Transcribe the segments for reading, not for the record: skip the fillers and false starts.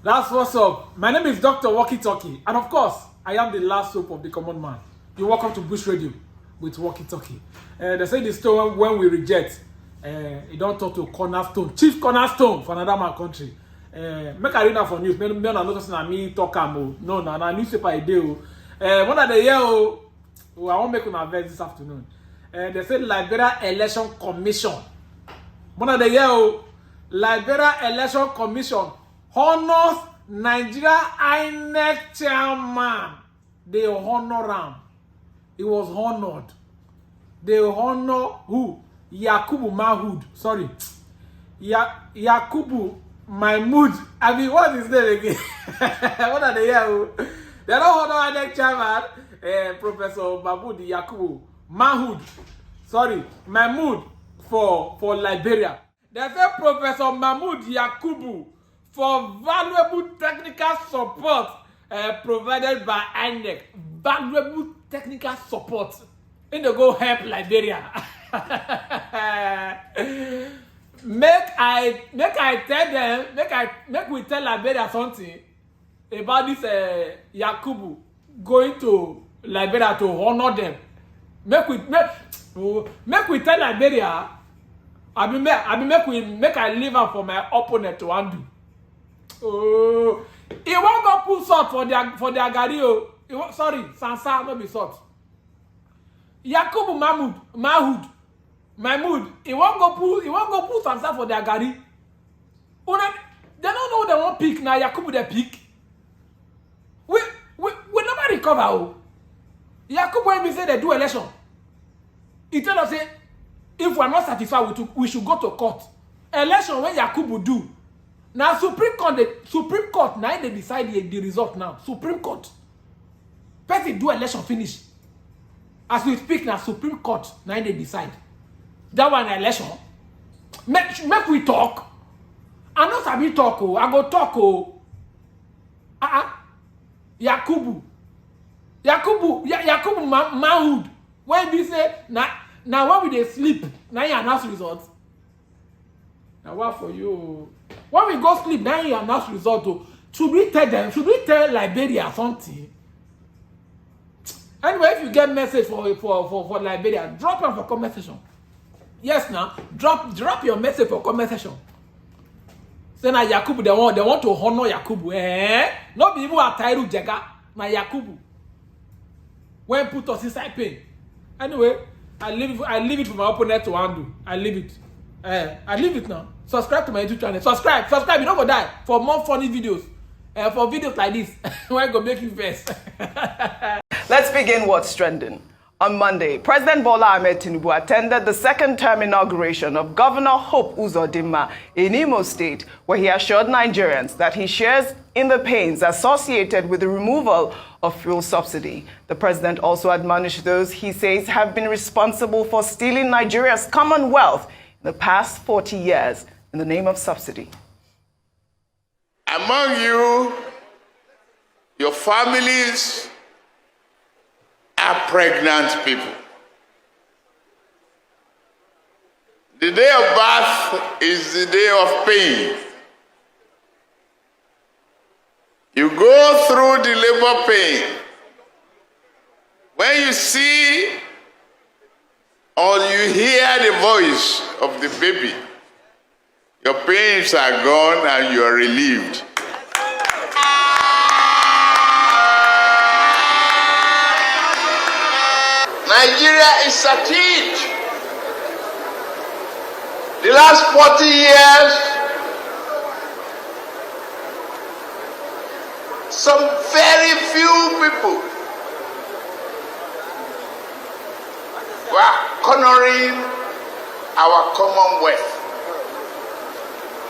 That's what's up. My name is Dr. Walkie Talkie, and of course, I am the last hope of the common man. You're welcome to Bush Radio with Walkie Talkie. They say the story when we reject, you don't talk to cornerstone, chief cornerstone for another man country. Make I read that for news. Me not notice na me talk am. No, na newspaper I do. One of the year I won't make una vex this afternoon. They say Liberia Election Commission. One of the year Liberia Election Commission honors Nigeria INEC chairman. They honor him. He was honored. They honor who? Yakubu Mahood. Sorry. Yakubu Mamood. I mean, what is his name again? What are they here? They don't honor INEC chairman. Professor Mamood Yakubu Mahood. Sorry. Mamood for Liberia. They say Professor Mamood Yakubu for valuable technical support provided by INEC. Valuable technical support. In the go help Liberia. make I tell them, make we tell Liberia something about this Yakubu going to Liberia to honor them. Make we tell Liberia. Make I leave her for my opponent to undo. Oh, he won't go put salt for their gari. Oh, sorry, Sansa, no be salt. Yakubu Mamood. He won't go put Sansa for their gari. They don't know they won't pick now. Yakubu they pick. We never recover. Oh, Yakubu when we say they do election, he tell us say if we are not satisfied, we should go to court. Election when Yakubu do. Now Supreme Court now they decide the result now. Supreme Court. Person do election finish. As we speak now, Supreme Court now they decide. That one election. Make we talk. I not sabi talk oh. I go talk oh. Yakubu Mahood. When we say now when we dey sleep, now you announce results. Now what for you? When we go sleep, now you announce result. Oh. Should we tell Liberia something? Anyway, if you get message for Liberia, drop them for comment section. Yes, now drop your message for comment section. Say na Yakubu they want to honor Yakubu. Not be even a Tairu Jega, na Yakubu. When put us inside pain. Anyway, I leave it for my opponent to handle. I leave it now. Subscribe to my YouTube channel. Subscribe. You don't go die for more funny videos. For videos like this, where I go make you first. Let's begin what's trending. On Monday, President Bola Ahmed Tinubu attended the second-term inauguration of Governor Hope Uzodinma in Imo State, where he assured Nigerians that he shares in the pains associated with the removal of fuel subsidy. The president also admonished those he says have been responsible for stealing Nigeria's commonwealth in the past 40 years in the name of subsidy. Among you, your families are pregnant people. The day of birth is the day of pain. You go through the labor pain. When you see or you hear the voice of the baby, your pains are gone and you are relieved. Nigeria is succeed. The last 40 years, some very few people were cornering our commonwealth,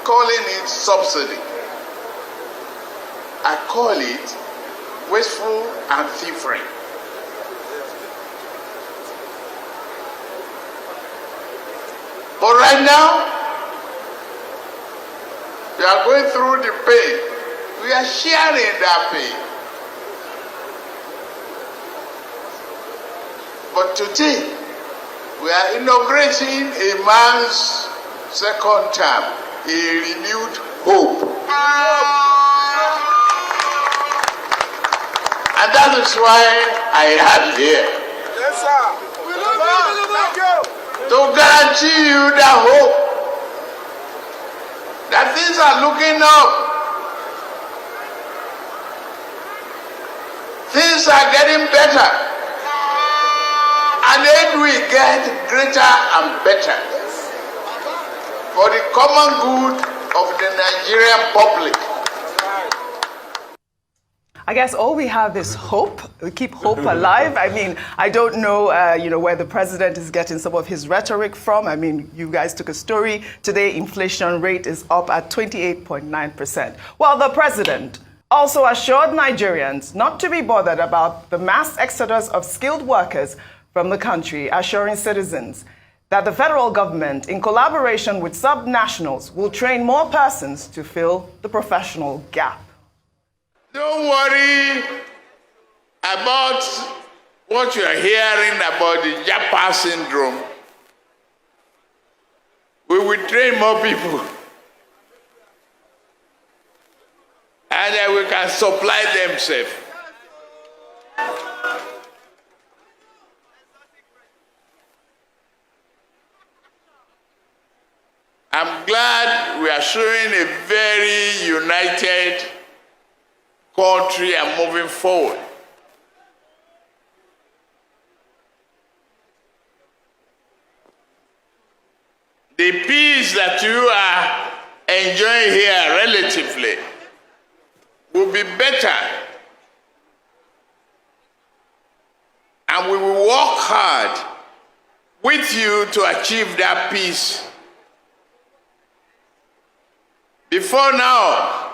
calling it subsidy. I call it wasteful and thievery. But right now, we are going through the pain. We are sharing that pain. But today, we are inaugurating a man's second term, a renewed hope. That is why I am here. Yes, sir. We love you. Thank you. To guarantee you that hope, that things are looking up. Things are getting better. And it will get greater and better for the common good of the Nigerian public. I guess all we have is hope. We keep hope alive. I mean, I don't know, where the president is getting some of his rhetoric from. I mean, you guys took a story today. Inflation rate is up at 28.9%. Well, the president also assured Nigerians not to be bothered about the mass exodus of skilled workers from the country, assuring citizens that the federal government, in collaboration with sub-nationals, will train more persons to fill the professional gap. Don't worry about what you are hearing about the Japa syndrome. We will train more people. And then we can supply them safe. I'm glad we are showing a very united country and moving forward. The peace that you are enjoying here relatively will be better, and we will work hard with you to achieve that peace. Before now,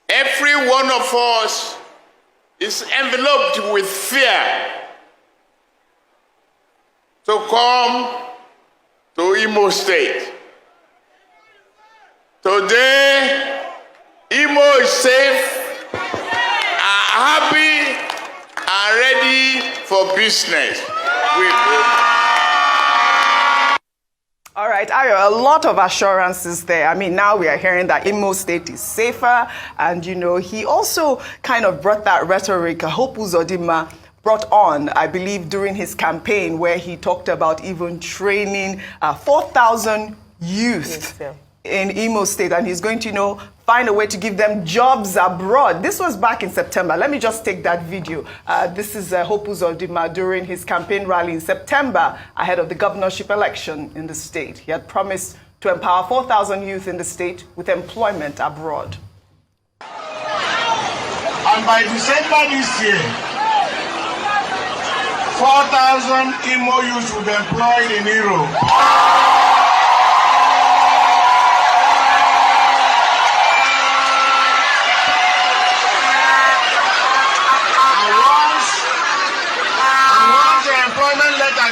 every one of us is enveloped with fear to come to Imo State. Today, Imo is safe, happy, and ready for business. All right, Ayo, a lot of assurances there. I mean, now we are hearing that Imo State is safer. And, he also kind of brought that rhetoric Hope Uzodimma brought on, I believe, during his campaign, where he talked about even training 4,000 youth in Imo State. And he's going to, find a way to give them jobs abroad. This was back in September. Let me just take that video. This is Hope Uzodimma during his campaign rally in September ahead of the governorship election in the state. He had promised to empower 4,000 youth in the state with employment abroad. And by December this year, 4,000 Imo youths will be employed in Europe.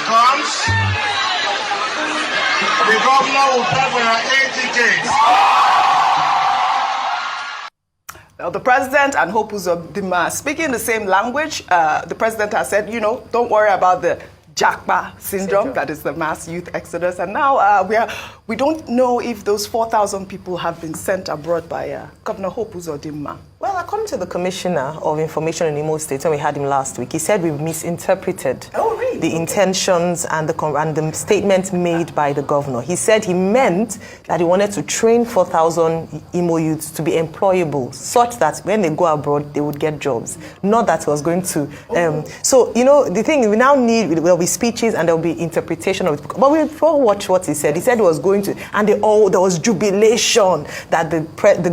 Comes, the governor will pay for your 8 tickets. Now, the president and Hope Uzodimma speaking the same language. The president has said, don't worry about the Japa syndrome, that is the mass youth exodus. And now we don't know if those 4,000 people have been sent abroad by Governor Hope Uzodimma. Well, according to the Commissioner of Information in Imo State, when we had him last week, he said we misinterpreted the intentions and the statement made by the governor. He said he meant that he wanted to train 4,000 Imo youths to be employable, such that when they go abroad, they would get jobs. Not that he was going to... So, the thing is, we now need... There'll be speeches and there'll be interpretation of it. But we'll watch what he said. He said he was going to... And there was jubilation that the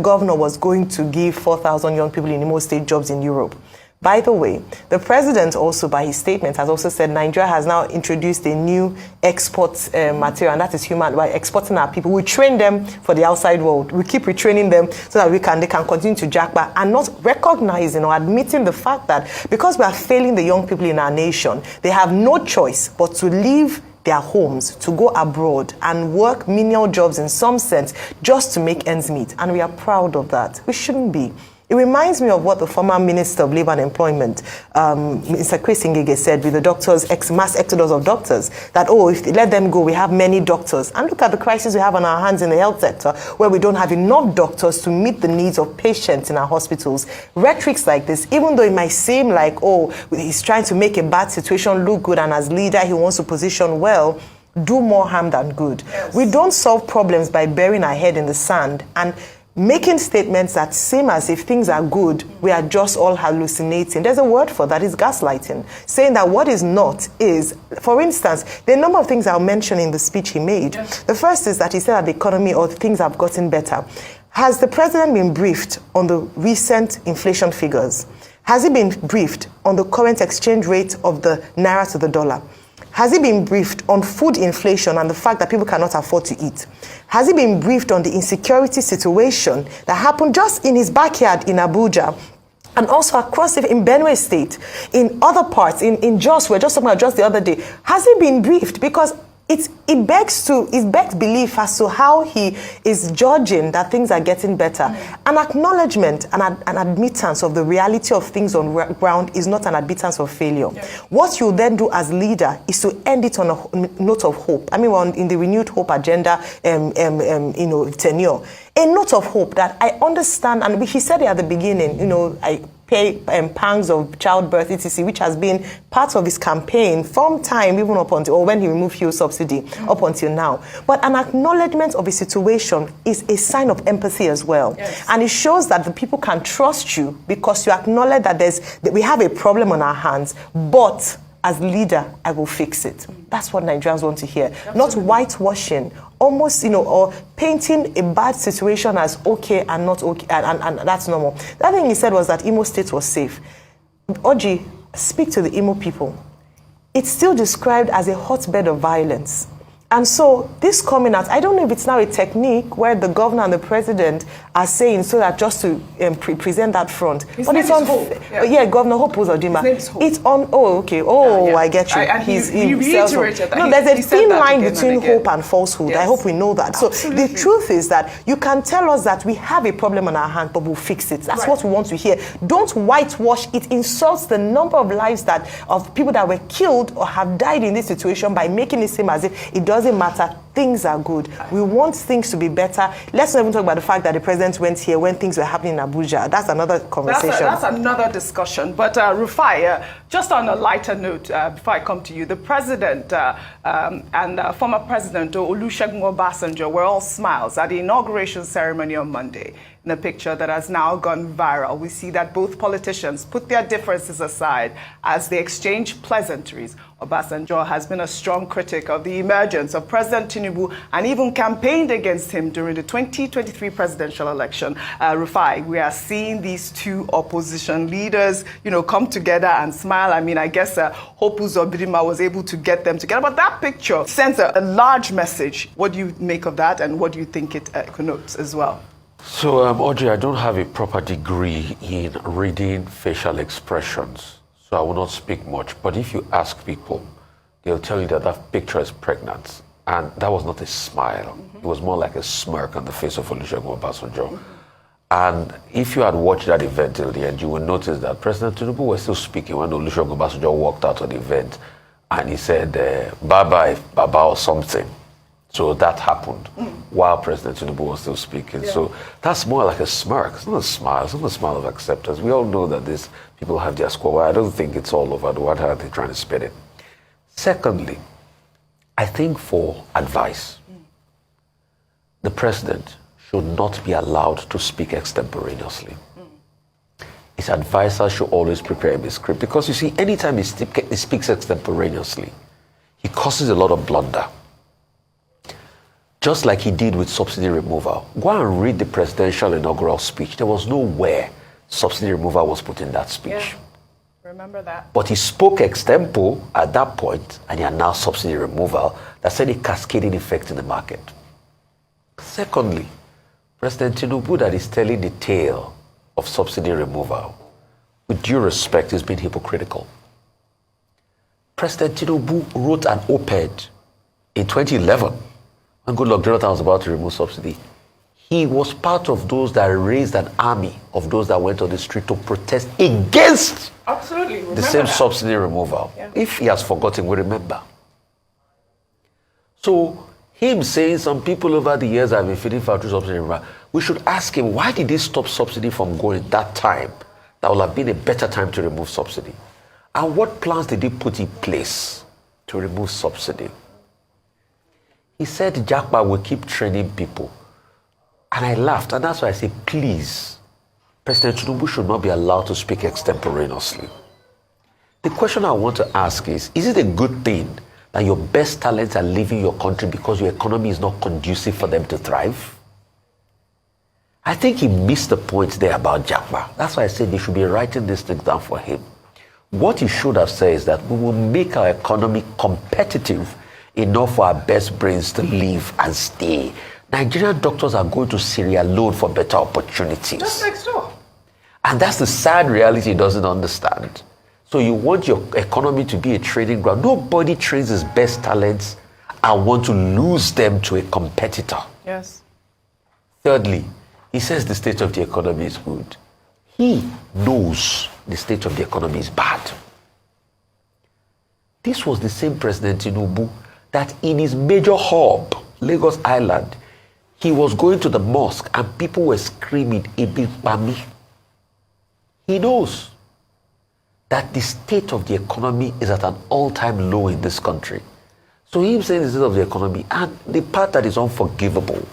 governor was going to give 4,000 young people in Imo State jobs in Europe. By the way, the president also, by his statement, has also said Nigeria has now introduced a new export material, and that is human. By exporting our people, we train them for the outside world. We keep retraining them so that they can continue to jack back, and not recognizing or admitting the fact that because we are failing the young people in our nation, they have no choice but to leave their homes, to go abroad and work menial jobs in some sense just to make ends meet. And we are proud of that. We shouldn't be. It reminds me of what the former Minister of Labour and Employment, Mr. Chris Ngige, said with the doctors, mass exodus of doctors, that, oh, if they let them go, we have many doctors. And look at the crisis we have on our hands in the health sector, where we don't have enough doctors to meet the needs of patients in our hospitals. Rhetorics like this, even though it might seem like, oh, he's trying to make a bad situation look good, and as leader, he wants to position well, do more harm than good. Yes. We don't solve problems by burying our head in the sand and making statements that seem as if things are good, we are just all hallucinating. There's a word for that, it's gaslighting. Saying that what is not is, for instance, there are a number of things I'll mention in the speech he made. Yes. The first is that he said that the economy or things have gotten better. Has the president been briefed on the recent inflation figures? Has he been briefed on the current exchange rate of the naira to the dollar? Has he been briefed on food inflation and the fact that people cannot afford to eat? Has he been briefed on the insecurity situation that happened just in his backyard in Abuja and also across in Benue State, in other parts, in Jos, we were just talking about Jos the other day? Has he been briefed? Because it begs belief as to how he is judging that things are getting better. An acknowledgement and an admittance of the reality of things on ground is not an admittance of failure. What you then do as leader is to end it on a note of hope. I mean, we're in the renewed hope agenda, tenure. A note of hope that I understand, and he said it at the beginning, I pay pangs of childbirth, etc., which has been part of his campaign from time even up until, or when he removed fuel subsidy, up until now. But an acknowledgement of a situation is a sign of empathy as well. Yes. And it shows that the people can trust you because you acknowledge that we have a problem on our hands, but as leader, I will fix it. That's what Nigerians want to hear. Absolutely. Not whitewashing, almost, or painting a bad situation as okay and not okay, and that's normal. The other thing he said was that Imo State was safe. Oji, speak to the Imo people. It's still described as a hotbed of violence. And so this coming out, I don't know if it's now a technique where the governor and the president are saying so that just to present that front. His name is Hope. Yeah, Governor Hope Uzodimma. His name is Hope. It's on, okay. I get you. And he reiterated that. No, there's a thin line between hope and falsehood. Yes. I hope we know that. Absolutely. So the truth is that you can tell us that we have a problem on our hands, but we'll fix it. That's what we want to hear. Don't whitewash. It insults the number of lives of people that were killed or have died in this situation by making it seem as if it doesn't matter. Things are good. We want things to be better. Let's not even talk about the fact that the president went here when things were happening in Abuja. That's another conversation. That's another discussion. But Rufai, just on a lighter note, before I come to you, the president and former president Olusegun Obasanjo were all smiles at the inauguration ceremony on Monday. In a picture that has now gone viral, we see that both politicians put their differences aside as they exchange pleasantries. Obasanjo has been a strong critic of the emergence of President Tinubu and even campaigned against him during the 2023 presidential election. Rufai, we are seeing these two opposition leaders, come together and smile. I mean, I guess Hope Uzodimma was able to get them together, but that picture sends a large message. What do you make of that, and what do you think it connotes as well? So, Audrey, I don't have a proper degree in reading facial expressions, so I will not speak much. But if you ask people, they'll tell you that that picture is pregnant. And that was not a smile. It was more like a smirk on the face of Olusegun Obasanjo. And if you had watched that event till the end, you will notice that President Tinubu was still speaking when Olusegun Obasanjo walked out of the event. And he said, bye-bye, Baba, or something. So that happened while President Tinubu was still speaking. Yeah. So that's more like a smirk. It's not a smile. It's not a smile of acceptance. We all know that these people have their score. I don't think it's all over. What are they trying to spin it? Secondly, I think for advice, the president should not be allowed to speak extemporaneously. His advisor should always prepare him a script. Because you see, anytime he speaks extemporaneously, he causes a lot of blunder. Just like he did with subsidy removal. Go and read the presidential inaugural speech. There was nowhere subsidy removal was put in that speech. Yeah, remember that. But he spoke extempo at that point, and he announced subsidy removal. That's a cascading effect in the market. Secondly, President Tinubu that is telling the tale of subsidy removal, with due respect, is being hypocritical. President Tinubu wrote an op-ed in 2011 when Goodluck Jonathan was about to remove subsidy. he was part of those that raised an army of those that went on the street to protest against Absolutely. the same that. subsidy removal. Yeah. If he has forgotten, we remember. So him saying some people over the years have been feeding factory subsidy removal, we should ask him, why did he stop subsidy from going that time? That would have been a better time to remove subsidy. And what plans did he put in place to remove subsidy? He said Japa will keep training people. And I laughed, and that's why I say, please, President Tinubu should not be allowed to speak extemporaneously. The question I want to ask is it a good thing that your best talents are leaving your country because your economy is not conducive for them to thrive? I think he missed the point there about Japa. That's why I said they should be writing this thing down for him. What he should have said is that we will make our economy competitive enough for our best brains to live and stay. Nigerian doctors are going to Syria alone for better opportunities. Just next door. And that's the sad reality he doesn't understand. So you want your economy to be a trading ground. Nobody trains his best talents and want to lose them to a competitor. Yes. Thirdly, he says the state of the economy is good. He knows the state of the economy is bad. This was the same President Tinubu that in his major hub, Lagos Island, he was going to the mosque and people were screaming, "Ebi Pami." He knows that the state of the economy is at an all-time low in this country. So him saying the state of the economy, and the part that is unforgivable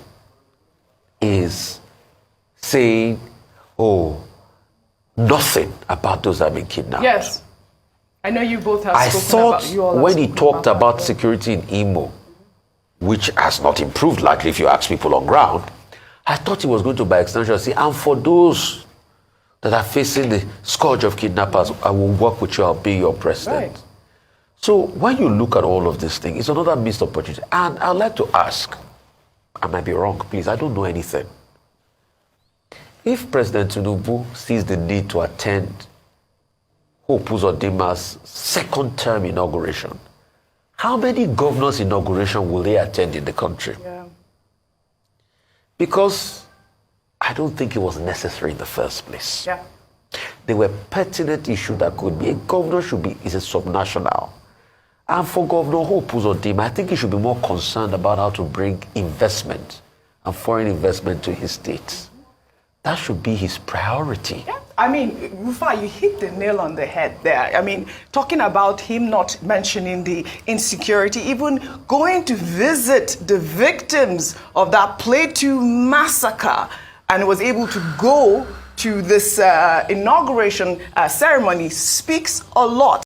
is saying, oh, nothing about those that have been kidnapped. Yes. I know you both have I spoken thought about, you all have when he spoken talked about that. security in Imo, which has not improved, likely if you ask people on ground, I thought he was going to, by extension, say, and for those that are facing the scourge of kidnappers, I will work with you, I'll be your president. Right. So when you look at all of this thing, it's another missed opportunity. And I'd like to ask, I might be wrong, please, I don't know anything. If President Tinubu sees the need to attend Hope Uzodima's second term inauguration, how many governors' inauguration will they attend in the country? Yeah. Because I don't think it was necessary in the first place. Yeah. There were pertinent issues that could be. A governor is a subnational. And for Governor Hope Uzodima, I think he should be more concerned about how to bring investment and foreign investment to his state. That should be his priority. Yeah. I mean, Rufa, you hit the nail on the head there. I mean, talking about him not mentioning the insecurity, even going to visit the victims of that Plateau massacre, and was able to go to this inauguration ceremony speaks a lot.